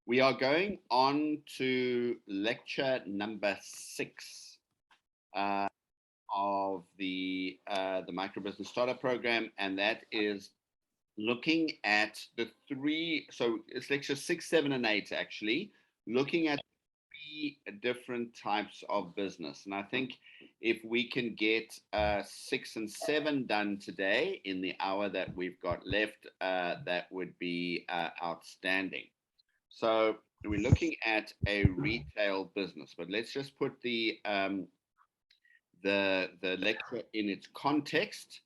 We are going on to lecture number 6 uh, of the Micro Business Starter Program, and that is looking at the three. So it's lecture 6, 7, and 8 actually, looking at three different types of business. And I think if we can get 6 and 7 done today in the hour that we've got left, that would be outstanding. So we're looking at a retail business, but let's just put the lecture in its context.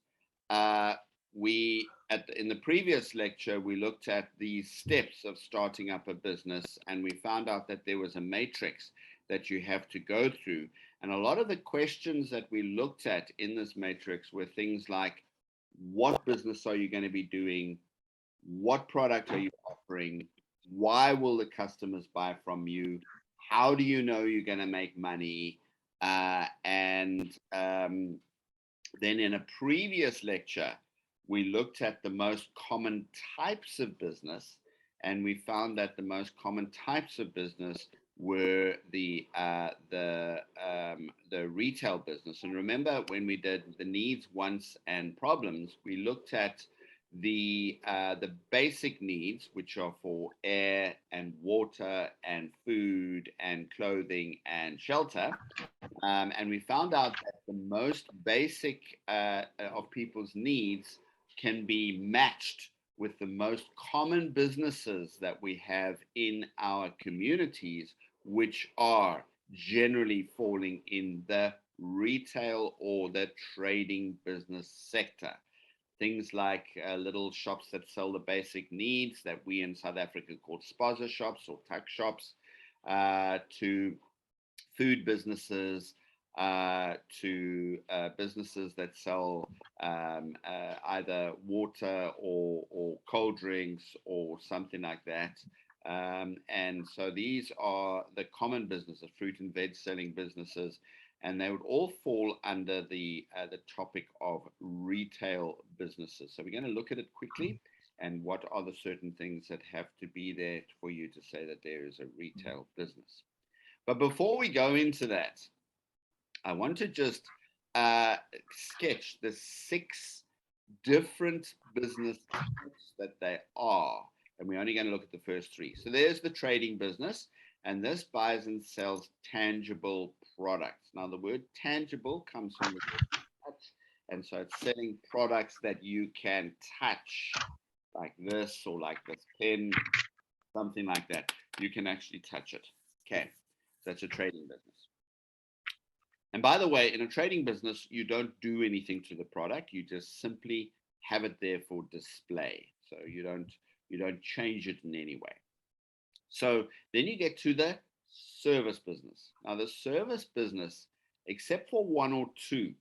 In the previous lecture we looked at the steps of starting up a business, and we found out that there was a matrix that you have to go through. And a lot of the questions that we looked at in this matrix were things like, what business are you going to be doing? What product are you offering? Why will the customers buy from you? How do you know you're going to make money? And then in a previous lecture, we looked at the most common types of business, and we found that the most common types of business were the retail business. And remember, when we did the needs, wants, and problems, we looked at the basic needs, which are for air and water and food and clothing and shelter. And we found out that the most basic of people's needs can be matched with the most common businesses that we have in our communities, which are generally falling in the retail or the trading business sector. Things like little shops that sell the basic needs that we in South Africa call spaza shops or tuck shops, to food businesses, to businesses that sell either water or cold drinks or something like that. And so these are the common businesses, fruit and veg selling businesses, and they would all fall under the topic of retail businesses. So we're going to look at it quickly, and what are the certain things that have to be there for you to say that there is a retail business. But before we go into that, I want to just sketch the 6 different business types that they are. And we're only going to look at the first 3. So there's the trading business, and this buys and sells tangible products. Now, the word tangible comes from the word touch, and so it's selling products that you can touch, like this or like this pen, something like that. You can actually touch it. Okay. That's a trading business. And by the way, in a trading business, you don't do anything to the product. You just simply have it there for display. So you don't change it in any way. So then you get to the service business. Now, the service business, except for 1 or 2,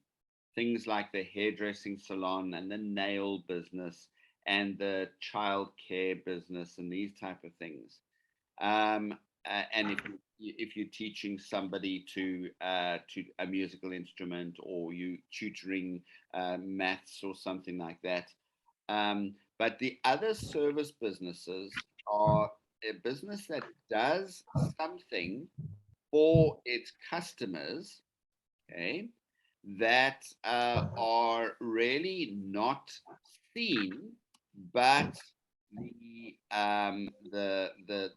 things like the hairdressing salon and the nail business and the child care business and these type of things. And if you're teaching somebody to a musical instrument, or you tutoring maths or something like that. But the other service businesses are a business that does something for its customers, okay, that are really not seen, but the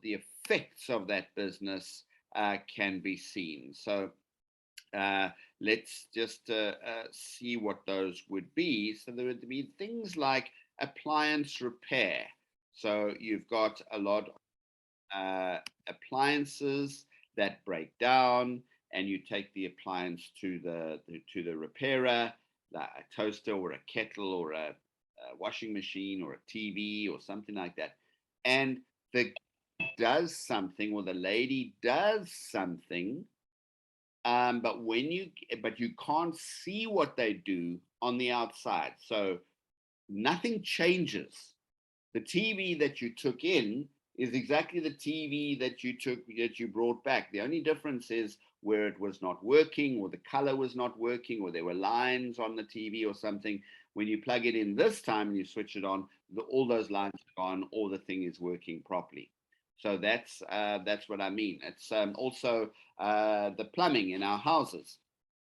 effects of that business can be seen. So let's just see what those would be. So there would be things like appliance repair. So you've got a lot of appliances that break down, and you take the appliance to the repairer, like a toaster or a kettle or a washing machine or a TV or something like that, and the does something, or the lady does something, but you can't see what they do on the outside, so nothing changes. The TV that you took in is exactly the TV that you brought back. The only difference is where it was not working, or the color was not working, or there were lines on the TV or something. When you plug it in this time and you switch it on, all those lines are gone, or the thing is working properly. So that's what I mean. It's also the plumbing in our houses.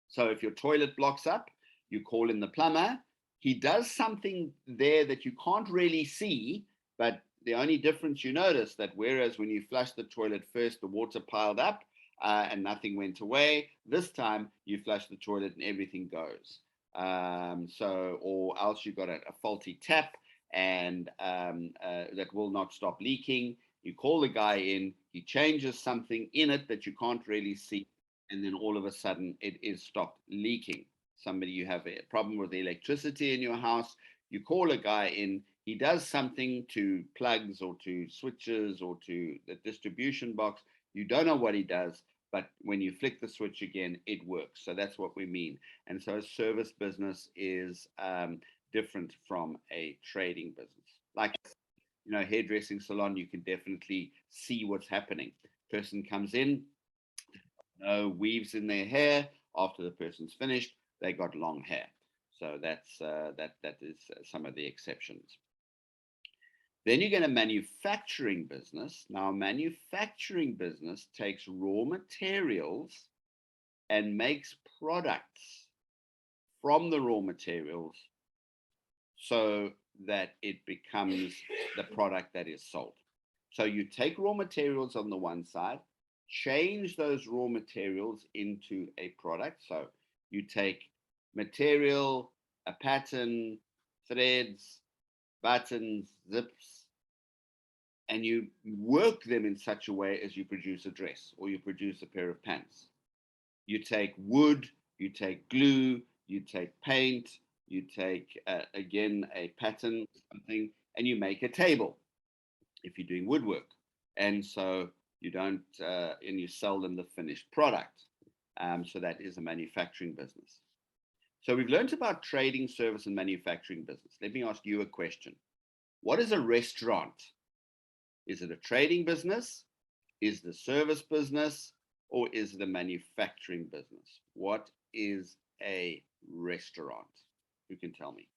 So if your toilet blocks up, you call in the plumber. He does something there that you can't really see, but the only difference you notice that whereas when you flush the toilet first, the water piled up and nothing went away, this time you flush the toilet and everything goes. Or else you got a faulty tap and that will not stop leaking. You call the guy in, he changes something in it that you can't really see, and then all of a sudden it is stopped leaking. You have a problem with the electricity in your house, you call a guy in, he does something to plugs or to switches or to the distribution box. You don't know what he does, but when you flick the switch again, it works. So that's what we mean. And so a service business is different from a trading business. Like, hairdressing salon, you can definitely see what's happening. Person comes in, weaves in their hair. After the person's finished, they got long hair. So that is some of the exceptions. Then you get a manufacturing business. Now, a manufacturing business takes raw materials and makes products from the raw materials so that it becomes the product that is sold. So you take raw materials on the one side, change those raw materials into a product. So you take material, a pattern, threads, buttons, zips, and you work them in such a way as you produce a dress or you produce a pair of pants. You take wood, you take glue, you take paint, you take, again, a pattern, something, and you make a table if you're doing woodwork. And so you don't, and you sell them the finished product. So that is a manufacturing business. So we've learned about trading, service, and manufacturing business. Let me ask you a question. What is a restaurant? Is it a trading business? Is it a service business? Or is it a manufacturing business? What is a restaurant? Who can tell me?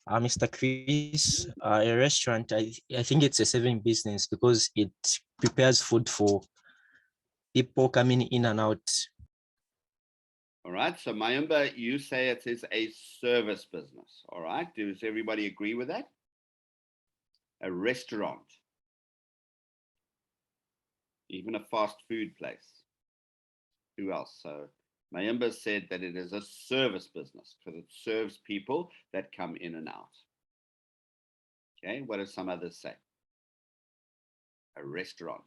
Mr. Chris, a restaurant, I think it's a serving business because it prepares food for people coming in and out. All right, so Mayumba, you say it is a service business. All right, does everybody agree with that? A restaurant, even a fast food place. Who else? So Mayumba said that it is a service business because it serves people that come in and out. Okay, what do some others say? A restaurant.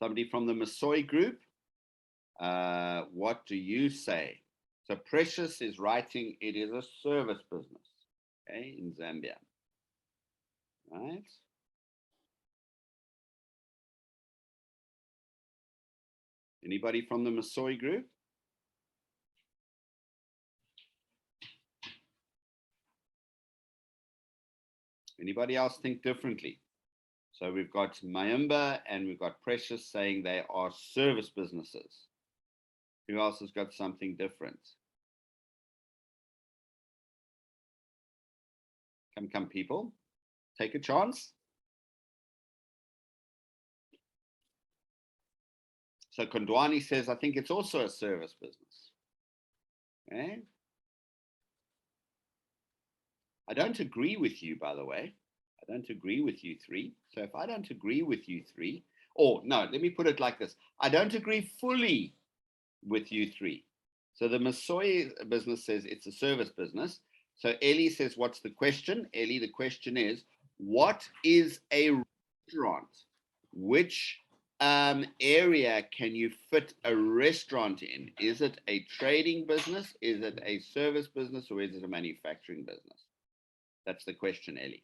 Somebody from the Masoi group, what do you say? So Precious is writing, it is a service business, okay, in Zambia, right? Anybody from the Masoi group? Anybody else think differently? So we've got Mayumba and we've got Precious saying they are service businesses. Who else has got something different? Come, people. Take a chance. So Kondwani says, I think it's also a service business. Okay. I don't agree with you, by the way. I don't agree with you three. So if I don't agree with you three, or no, let me put it like this. I don't agree fully with you three. So the Masoi business says it's a service business. So Ellie says, what's the question? Ellie, the question is, what is a restaurant? Which area can you fit a restaurant in? Is it a trading business? Is it a service business? Or is it a manufacturing business? That's the question, Ellie.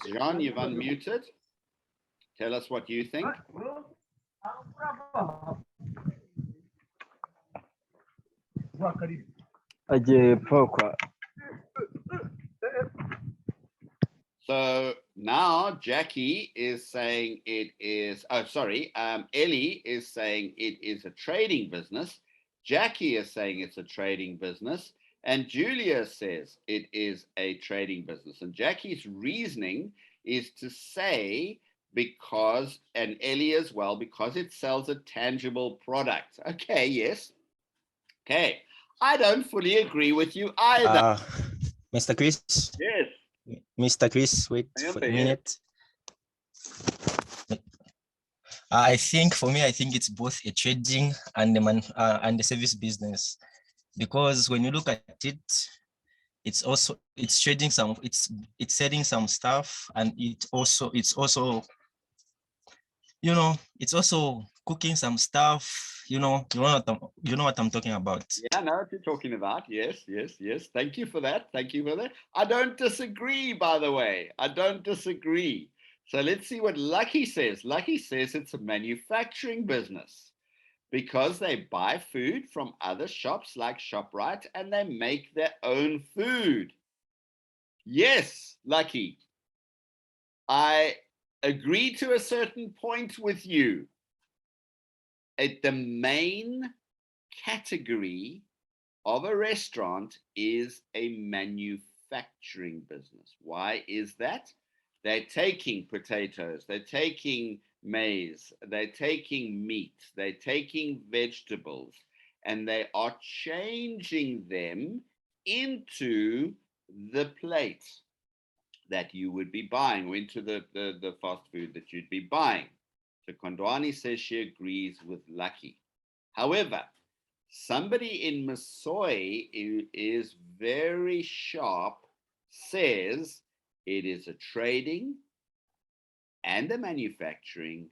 Jean, you've unmuted. Tell us what you think. Aje pokwa So now Jackie is saying it is, Ellie is saying it is a trading business. Jackie is saying it's a trading business. And Julia says it is a trading business. And Jackie's reasoning is to say because, and Ellie as well, because it sells a tangible product. Okay, yes. Okay. I don't fully agree with you either. Mr. Chris, Yes. Mr. Chris, wait I for remember, a yes. minute. I think for me, I think it's both a trading and the service business, because when you look at it, it's trading some, it's selling some stuff, and it's also it's also cooking some stuff. You know what I'm talking about. Yeah, I know what you're talking about. Yes, yes, yes. Thank you for that. Thank you for that. I don't disagree, by the way. I don't disagree. So let's see what Lucky says. Lucky says it's a manufacturing business because they buy food from other shops like ShopRite and they make their own food. Yes, Lucky. I agree to a certain point with you. The main category of a restaurant is a manufacturing business. Why is that? They're taking potatoes, they're taking maize, they're taking meat, they're taking vegetables, and they are changing them into the plate that you would be buying, or into the fast food that you'd be buying. So Kondwani says she agrees with Lucky. However, somebody in Masoy is very sharp, says it is a trading and a manufacturing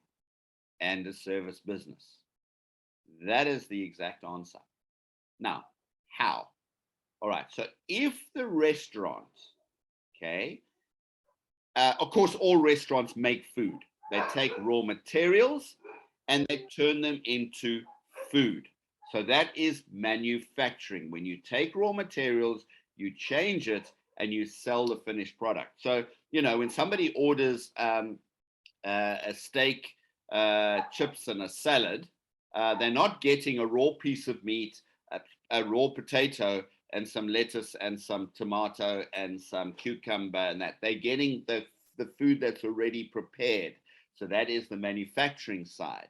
and a service business. That is the exact answer. Now, how? All right, so if the restaurant, okay, of course, all restaurants make food. They take raw materials and they turn them into food. So that is manufacturing. When you take raw materials, you change it and you sell the finished product. So, when somebody orders a steak, chips, and a salad, they're not getting a raw piece of meat, a raw potato, and some lettuce and some tomato and some cucumber and that. They're getting the food that's already prepared. So that is the manufacturing side.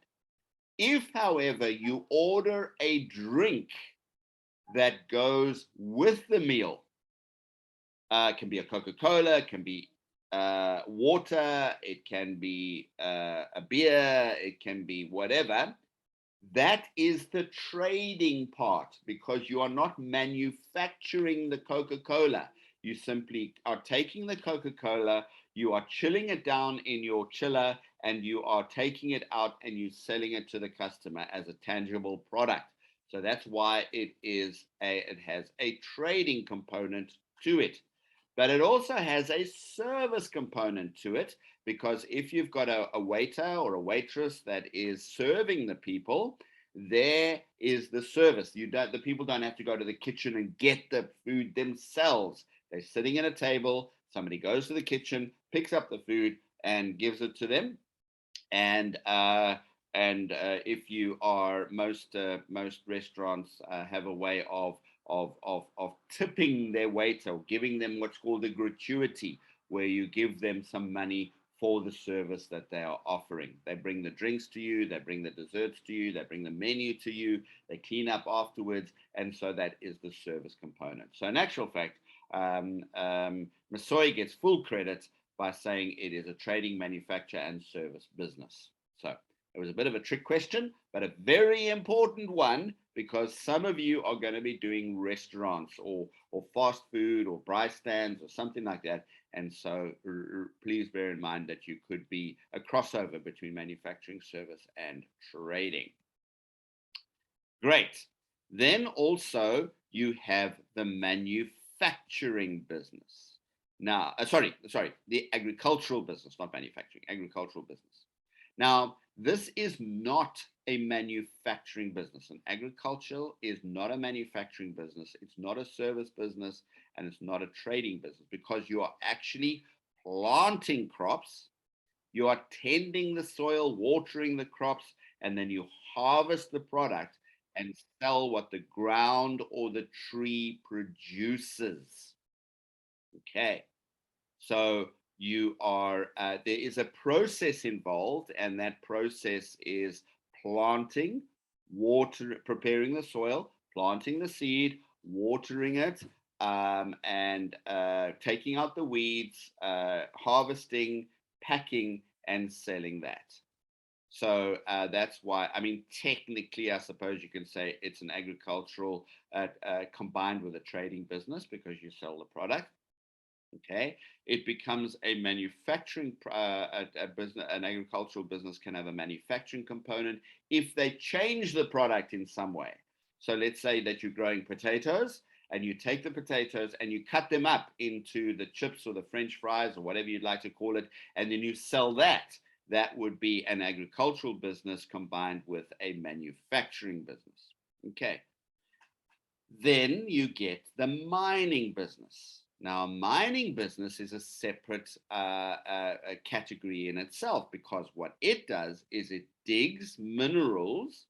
If, however, you order a drink that goes with the meal, it can be a Coca-Cola, it can be water, it can be a beer, it can be whatever. That is the trading part, because you are not manufacturing the Coca-Cola. You simply are taking the Coca-Cola, you are chilling it down in your chiller, and you are taking it out and you selling it to the customer as a tangible product. So that's why it has a trading component to it. But it also has a service component to it, because if you've got a waiter or a waitress that is serving the people, there is the service. The people don't have to go to the kitchen and get the food themselves. They're sitting at a table. Somebody goes to the kitchen, picks up the food, and gives it to them. And if you are most restaurants have a way of tipping their waiter, or giving them what's called a gratuity, where you give them some money for the service that they are offering. They bring the drinks to you, they bring the desserts to you, they bring the menu to you, they clean up afterwards, and so that is the service component. So in actual fact, Masoy gets full credit by saying it is a trading, manufacture, and service business. So it was a bit of a trick question, but a very important one, because some of you are going to be doing restaurants or fast food or braai stands or something like that. And so please bear in mind that you could be a crossover between manufacturing, service, and trading. Great. Then also you have the manufacturing business. Now, the agricultural business, not manufacturing, agricultural business. Now, this is not a manufacturing business. And agricultural is not a manufacturing business. It's not a service business, and it's not a trading business, because you are actually planting crops, you are tending the soil, watering the crops, and then you harvest the product and sell what the ground or the tree produces. Okay, so you are, there is a process involved, and that process is planting, preparing the soil, planting the seed, watering it, and taking out the weeds, harvesting, packing, and selling that. So that's why, I mean, technically, I suppose you can say it's an agricultural combined with a trading business, because you sell the product. Okay, it becomes a manufacturing a business. An agricultural business can have a manufacturing component if they change the product in some way. So let's say that you're growing potatoes, and you take the potatoes and you cut them up into the chips or the French fries or whatever you'd like to call it, and then you sell that. That would be an agricultural business combined with a manufacturing business. Okay. Then you get the mining business. Now, a mining business is a separate category in itself, because what it does is it digs minerals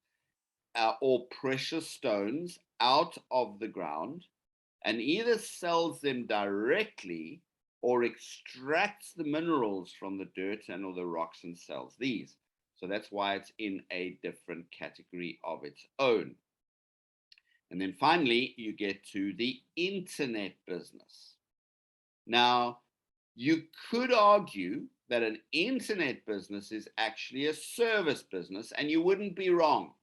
or precious stones out of the ground and either sells them directly or extracts the minerals from the dirt and or the rocks and sells these. So that's why it's in a different category of its own. And then finally, you get to the internet business. Now, you could argue that an internet business is actually a service business, and you wouldn't be wrong.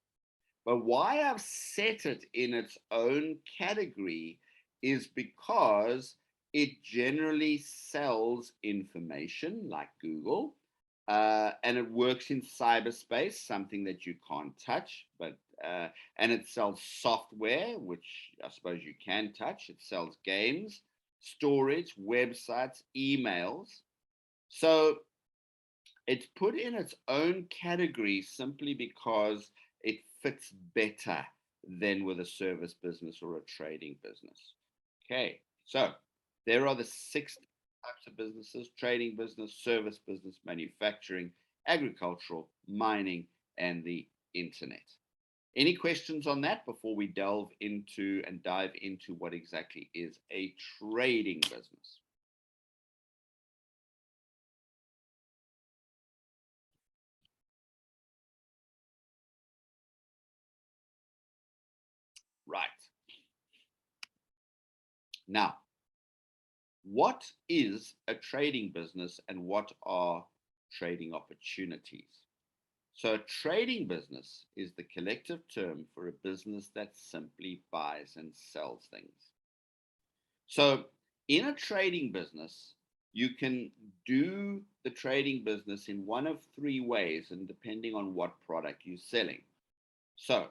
But why I've set it in its own category is because it generally sells information like Google, and it works in cyberspace, something that you can't touch, but and it sells software, which I suppose you can touch. It sells games, storage, websites, emails. So it's put in its own category simply because it fits better than with a service business or a trading business. Okay, so there are the 6 types of businesses: trading business, service business, manufacturing, agricultural, mining, and the internet. Any questions on that before we delve into and dive into what exactly is a trading business? Right. Now, what is a trading business and what are trading opportunities? So a trading business is the collective term for a business that simply buys and sells things. So in a trading business, you can do the trading business in one of 3 ways, and depending on what product you're selling. So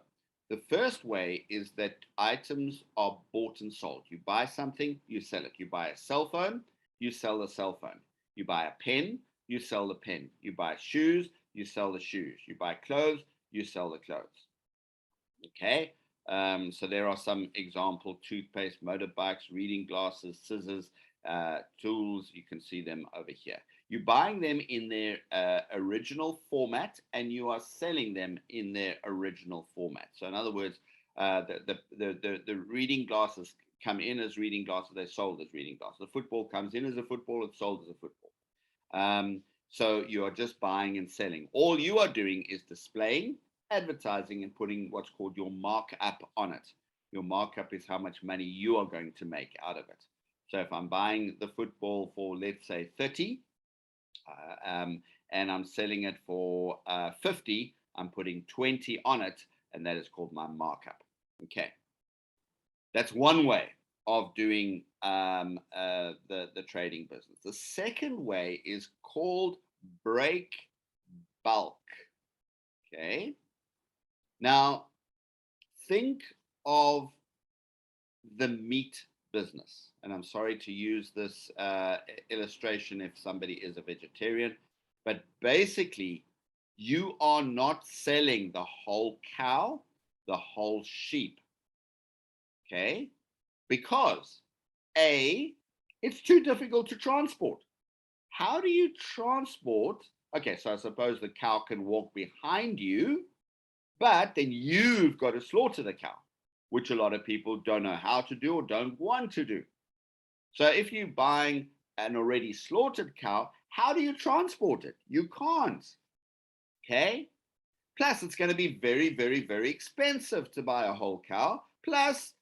the first way is that items are bought and sold. You buy something, you sell it. You buy a cell phone, you sell the cell phone. You buy a pen, you sell the pen. You buy shoes, you sell the shoes. You buy clothes, you sell the clothes. Okay, so there are some example: toothpaste, motorbikes, reading glasses, scissors, tools. You can see them over here. You're buying them in their original format, and you are selling them in their original format. So in other words, the reading glasses come in as reading glasses, they're sold as reading glasses. The football comes in as a football, it's sold as a football. So you are just buying and selling. All you are doing is displaying, advertising, and putting what's called your markup on it. Your markup is how much money you are going to make out of it. So if I'm buying the football for, let's say, 30, and I'm selling it for 50, I'm putting 20 on it, and that is called my markup. Okay, that's one way of doing the trading business. The second way is called break bulk. Okay, now think of the meat business, and I'm sorry to use this illustration if somebody is a vegetarian, but basically you are not selling the whole cow, the whole sheep. Okay, because A, it's too difficult to transport. how do you transport? Okay, so I suppose the cow can walk behind you, but then you've got to slaughter the cow, which a lot of people don't know how to do or don't want to do. So if you're buying an already slaughtered cow, how do you transport it? You can't. Okay. Plus, it's going to be very, very, very expensive to buy a whole cow. Plus,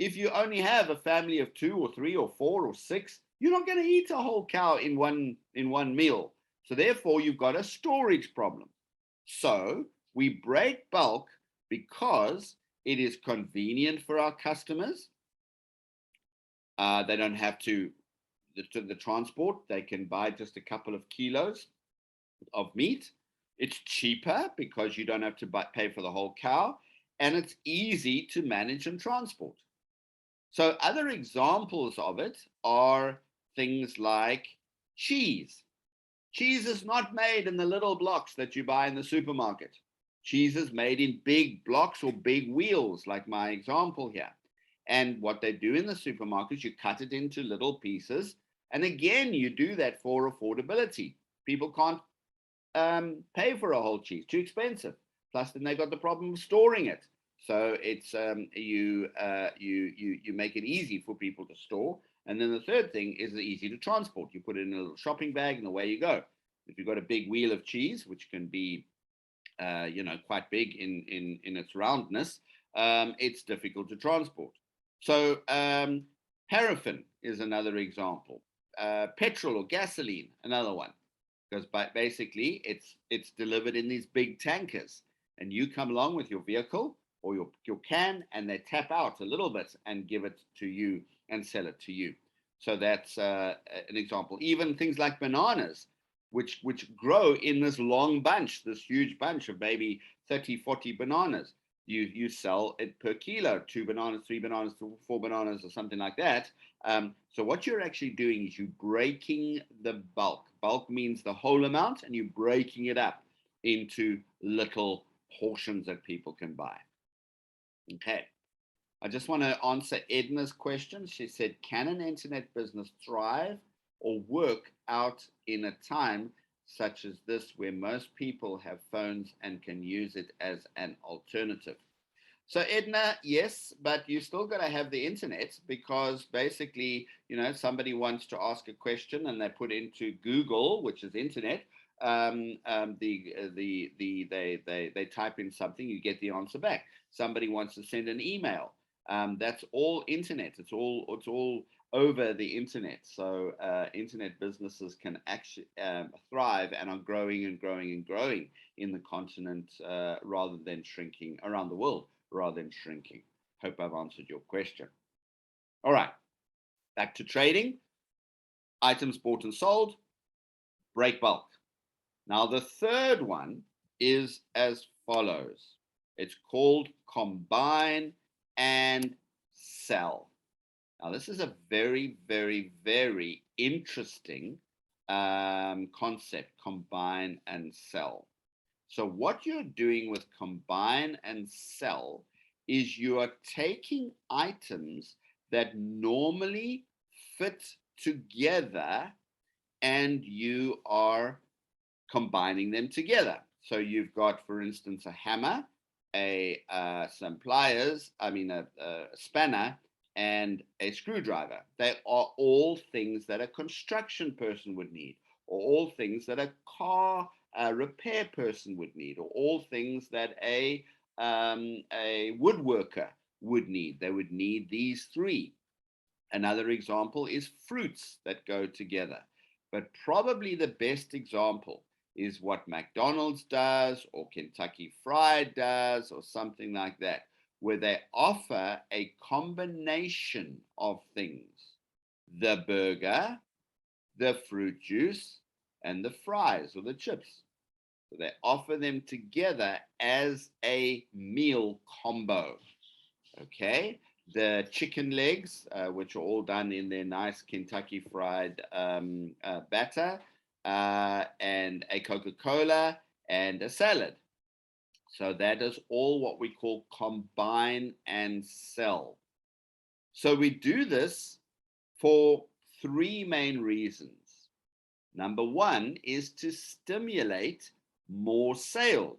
if you only have a family of 2 or 3 or 4 or 6, you're not going to eat a whole cow in one meal. So therefore, you've got a storage problem. So we break bulk because it is convenient for our customers. They don't have to the transport. They can buy just a couple of kilos of meat. It's cheaper because you don't have to pay for the whole cow, and it's easy to manage and transport. So other examples of it are things like cheese. Cheese is not made in the little blocks that you buy in the supermarket. Cheese is made in big blocks or big wheels, like my example here. And what they do in the supermarkets, you cut it into little pieces. And again, you do that for affordability. People can't pay for a whole cheese, too expensive. Plus, then they got the problem of storing it. So it's you make it easy for people to store. And then the third thing is easy to transport. You put it in a little shopping bag and away you go. If you've got a big wheel of cheese, which can be quite big in its roundness, it's difficult to transport. So paraffin is another example. Petrol or gasoline, another one, because basically it's delivered in these big tankers, and you come along with your vehicle or your can, and they tap out a little bit and give it to you and sell it to you. So that's an example. Even things like bananas, which grow in this long bunch, this huge bunch of maybe 30, 40 bananas. You sell it per kilo, 2 bananas, 3 bananas, 4 bananas, or something like that. So what you're actually doing is you're breaking the bulk. Bulk means the whole amount, and you're breaking it up into little portions that people can buy. Okay. I just want to answer Edna's question. She said, can an internet business thrive or work out in a time such as this where most people have phones and can use it as an alternative? So Edna, yes, but you still got to have the internet, because basically, somebody wants to ask a question and they put into Google, which is internet. They type in something, you get the answer back. Somebody wants to send an email. That's all internet. It's all over the internet. So internet businesses can actually thrive and are growing and growing and growing in the continent rather than shrinking around the world, rather than shrinking. Hope I've answered your question. All right, back to trading. Items bought and sold, break bulk. Now the third one is as follows. It's called combine and sell. Now, this is a very, very, very interesting concept, combine and sell. So what you're doing with combine and sell is you are taking items that normally fit together and you are combining them together. So you've got, for instance, a hammer, some pliers, a spanner, and a screwdriver. They are all things that a construction person would need, or all things that a car repair person would need, or all things that a woodworker would need. They would need these three. Another example is fruits that go together. But probably the best example is what McDonald's does, or Kentucky Fried does, or something like that, where they offer a combination of things: the burger, the fruit juice, and the fries or the chips. So they offer them together as a meal combo. Okay, the chicken legs, which are all done in their nice Kentucky Fried batter, and a Coca-Cola and a salad. So that is all what we call combine and sell. So we do this for three main reasons. Number one is to stimulate more sales.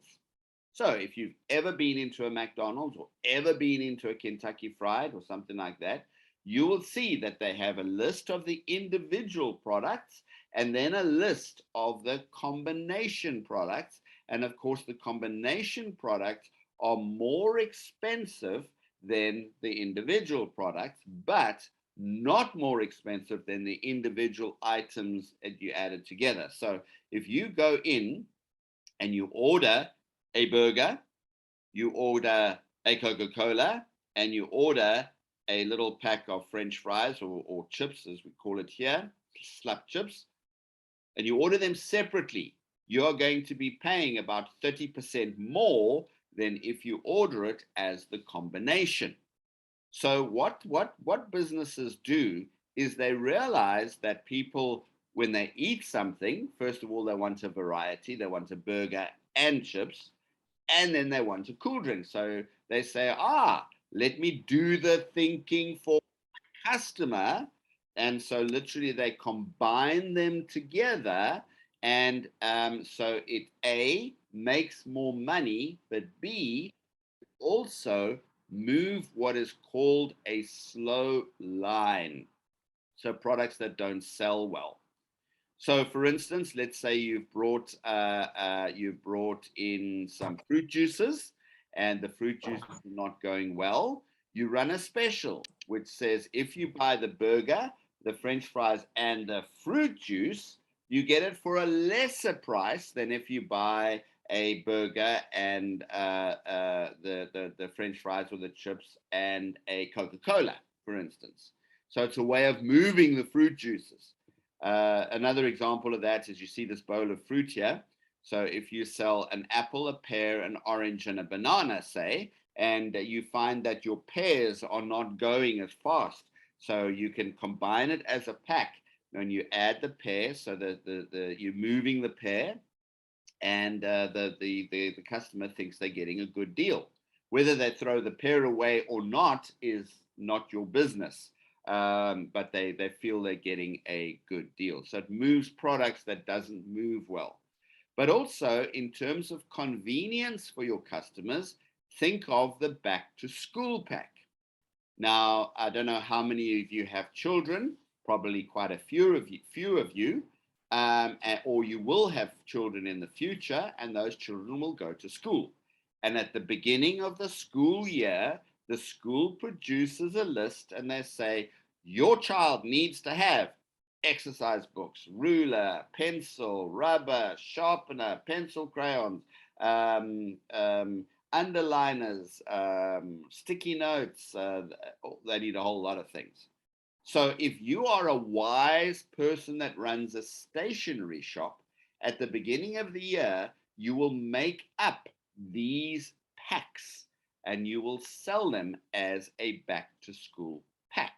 So if you've ever been into a McDonald's or ever been into a Kentucky Fried or something like that, you will see that they have a list of the individual products and then a list of the combination products. And of course, the combination products are more expensive than the individual products, but not more expensive than the individual items that you added together. So if you go in and you order a burger, you order a Coca-Cola, and you order a little pack of French fries or chips, as we call it here, slap chips, and you order them separately, you're going to be paying about 30% more than if you order it as the combination. So what businesses do is they realize that people, when they eat something, first of all, they want a variety. They want a burger and chips, and then they want a cool drink. So they say, let me do the thinking for the customer. And so literally they combine them together. And so it A, makes more money, but B, also move what is called a slow line. So products that don't sell well. So, for instance, let's say you've brought in some fruit juices, and the fruit juices are not going well. You run a special which says if you buy the burger, the French fries, and the fruit juice, you get it for a lesser price than if you buy a burger and the French fries or the chips and a Coca-Cola, for instance. So it's a way of moving the fruit juices. Another example of that is you see this bowl of fruit here. So if you sell an apple, a pear, an orange, and a banana, say, and you find that your pears are not going as fast, so you can combine it as a pack. When you add the pear, so you're moving the pear, and the customer thinks they're getting a good deal. Whether they throw the pear away or not is not your business. But they feel they're getting a good deal. So it moves products that doesn't move well. But also in terms of convenience for your customers, think of the back to school pack. Now, I don't know how many of you have children, probably quite a few of you, or you will have children in the future, and those children will go to school. And at the beginning of the school year, the school produces a list and they say, your child needs to have exercise books, ruler, pencil, rubber, sharpener, pencil crayons, underliners, sticky notes. They need a whole lot of things. So if you are a wise person that runs a stationery shop, at the beginning of the year, you will make up these packs and you will sell them as a back to school pack.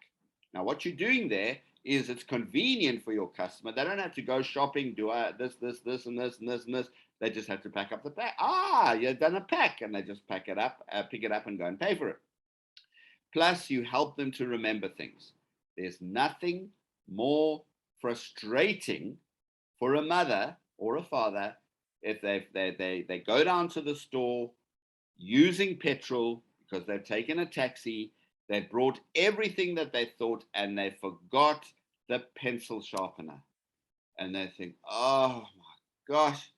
Now, what you're doing there is it's convenient for your customer. They don't have to go shopping, do this, and this. They just have to pack up the pack. You've done a pack, and they just pick it up, and go and pay for it. Plus, you help them to remember things. There's nothing more frustrating for a mother or a father if they go down to the store using petrol because they've taken a taxi, they brought everything that they thought, and they forgot the pencil sharpener. And they think, oh my gosh,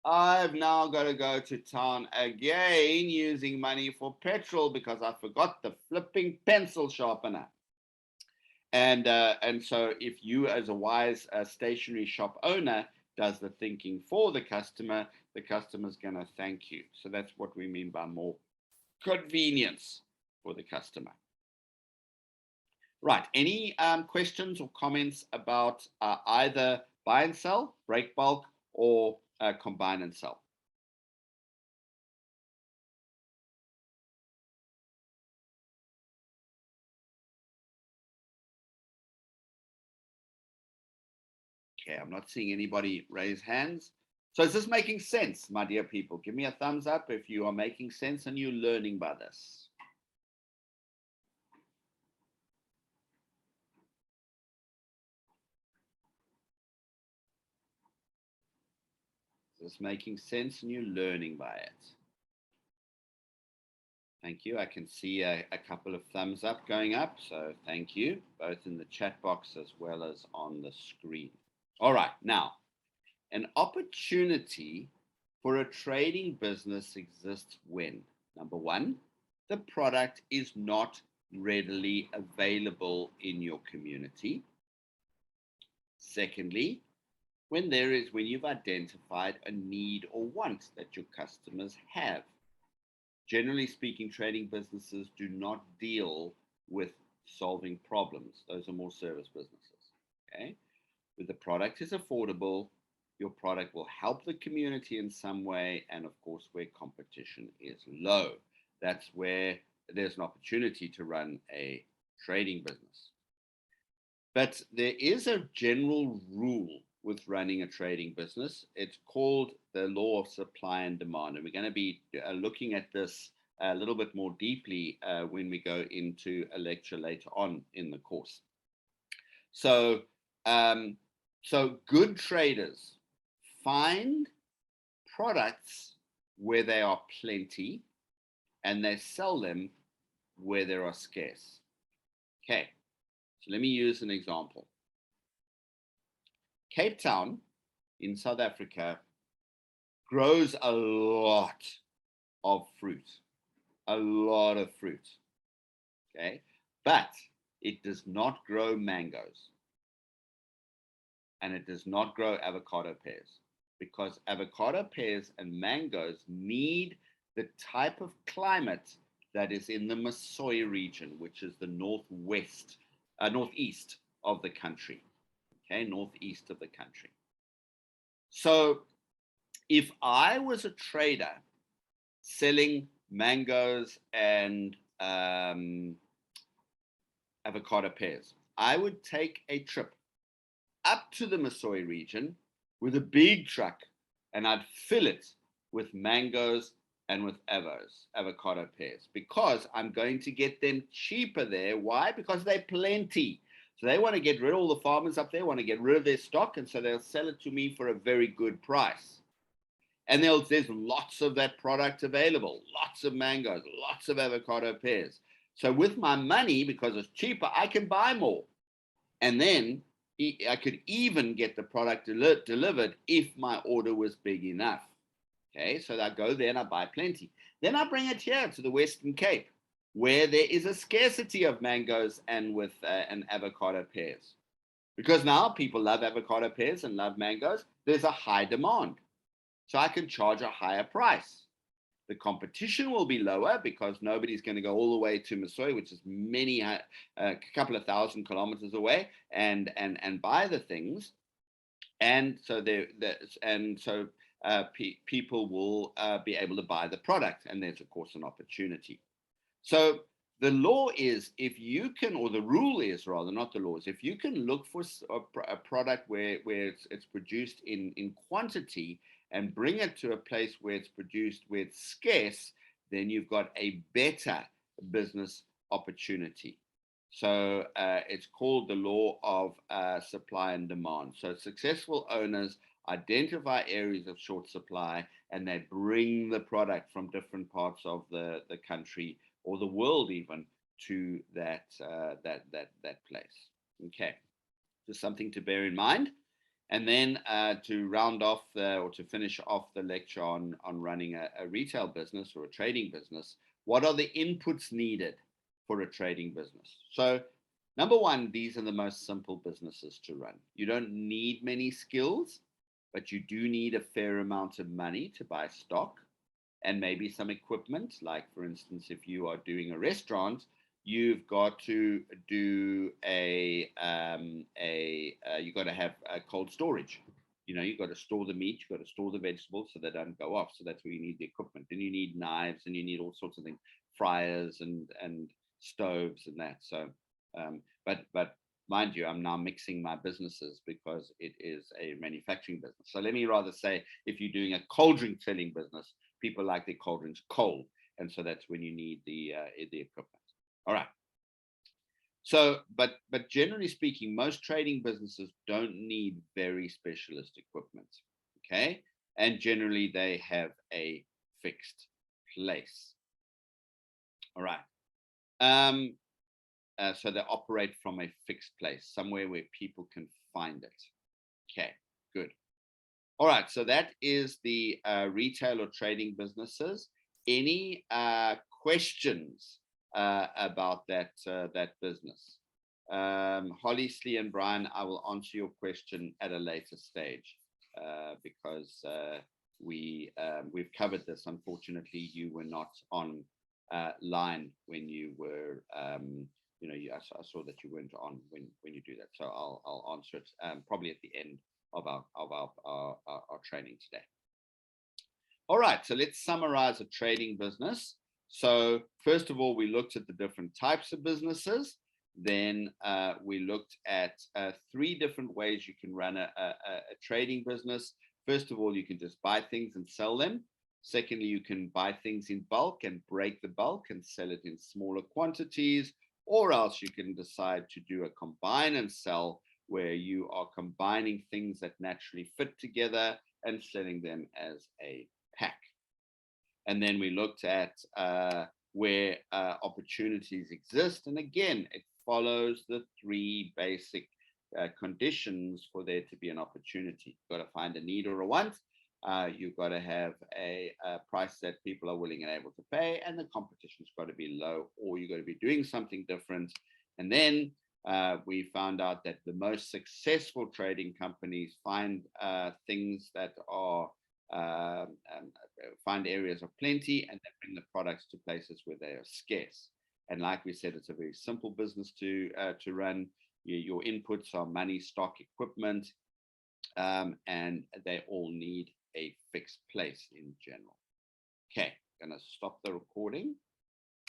I've now got to go to town again using money for petrol because I forgot the flipping pencil sharpener. And so if you, as a wise stationery shop owner, does the thinking for the customer's going to thank you. So that's what we mean by more convenience for the customer. Right. Any questions or comments about either buy and sell, break bulk, or combine and sell? Okay, I'm not seeing anybody raise hands. So is this making sense, my dear people? Give me a thumbs up if you are making sense and you're learning by this. Is this making sense and you're learning by it? Thank you. I can see a couple of thumbs up going up. So thank you, both in the chat box as well as on the screen. All right. Now, an opportunity for a trading business exists when, number one, the product is not readily available in your community. Secondly, when you've identified a need or want that your customers have. Generally speaking, trading businesses do not deal with solving problems. Those are more service businesses. Okay, where the product is affordable, your product will help the community in some way, and of course, where competition is low. That's where there's an opportunity to run a trading business. But there is a general rule with running a trading business. It's called the law of supply and demand. And we're going to be looking at this a little bit more deeply when we go into a lecture later on in the course. So good traders find products where they are plenty and they sell them where they are scarce. Okay, so let me use an example. Cape Town in South Africa grows a lot of fruit, okay? But it does not grow mangoes and it does not grow avocado pears because avocado pears and mangoes need the type of climate that is in the Masoi region, which is the northeast of the country. Okay, northeast of the country. So if I was a trader selling mangoes and avocado pears, I would take a trip up to the Masoi region with a big truck and I'd fill it with mangoes and with avocado pears, because I'm going to get them cheaper there. Why? Because they're plenty. So they want to get rid of all the farmers up there, want to get rid of their stock, and so they'll sell it to me for a very good price. And there's lots of that product available, lots of mangoes, lots of avocado pears. So with my money, because it's cheaper, I can buy more. And then I could even get the product delivered if my order was big enough. Okay, so I go there and I buy plenty. Then I bring it here to the Western Cape, where there is a scarcity of mangoes and avocado pears. Because now people love avocado pears and love mangoes, there's a high demand. So I can charge a higher price. The competition will be lower because nobody's going to go all the way to Masoi, which is a couple of thousand kilometers away, and buy the things. And so people will be able to buy the product, and there's of course an opportunity. So the law is, if you can, or the rule is rather, not the laws, if you can look for a product where it's produced in quantity and bring it to a place where it's produced where it's scarce, then you've got a better business opportunity. So it's called the law of supply and demand. So successful owners identify areas of short supply and they bring the product from different parts of the country or the world even to that place. Okay, just something to bear in mind. And then to round off or to finish off the lecture on running a retail business or a trading business, what are the inputs needed for a trading business? So number one, these are the most simple businesses to run. You don't need many skills, but you do need a fair amount of money to buy stock and maybe some equipment. Like, for instance, if you are doing a restaurant, you've got to do you've got to have a cold storage. You've got to store the meat, you've got to store the vegetables so they don't go off. So that's where you need the equipment. And you need knives and you need all sorts of things, fryers and stoves and that. So, but mind you, I'm now mixing my businesses because it is a manufacturing business. So let me rather say, if you're doing a cold drink filling business, people like their cold drinks cold. And so that's when you need the equipment. All right. So, but generally speaking, most trading businesses don't need very specialist equipment. Okay. and generally they have a fixed place. All right. So they operate from a fixed place, somewhere where people can find it. Okay, good. All right, so that is the retail or trading businesses. Any questions about that business? Holly, Slee, and Brian, I will answer your question at a later stage because we've covered this. Unfortunately, you were not on line when you were. I saw that you weren't on when you do that. So I'll answer it probably at the end of our training today. All right, so let's summarize a trading business. So first of all, we looked at the different types of businesses. Then we looked at 3 different ways you can run a trading business. First of all, you can just buy things and sell them. Secondly, you can buy things in bulk and break the bulk and sell it in smaller quantities, or else you can decide to do a combine and sell, where you are combining things that naturally fit together and selling them as a pack. And then we looked at where opportunities exist. And again, it follows the 3 basic conditions for there to be an opportunity. You've got to find a need or a want. You've got to have a price that people are willing and able to pay, and the competition's got to be low, or you've got to be doing something different. And then we found out that the most successful trading companies find things that are find areas of plenty, and they bring the products to places where they are scarce. And like we said, it's a very simple business to run. Your inputs are money, stock, equipment, and they all need a fixed place in general. Okay, I'm going to stop the recording.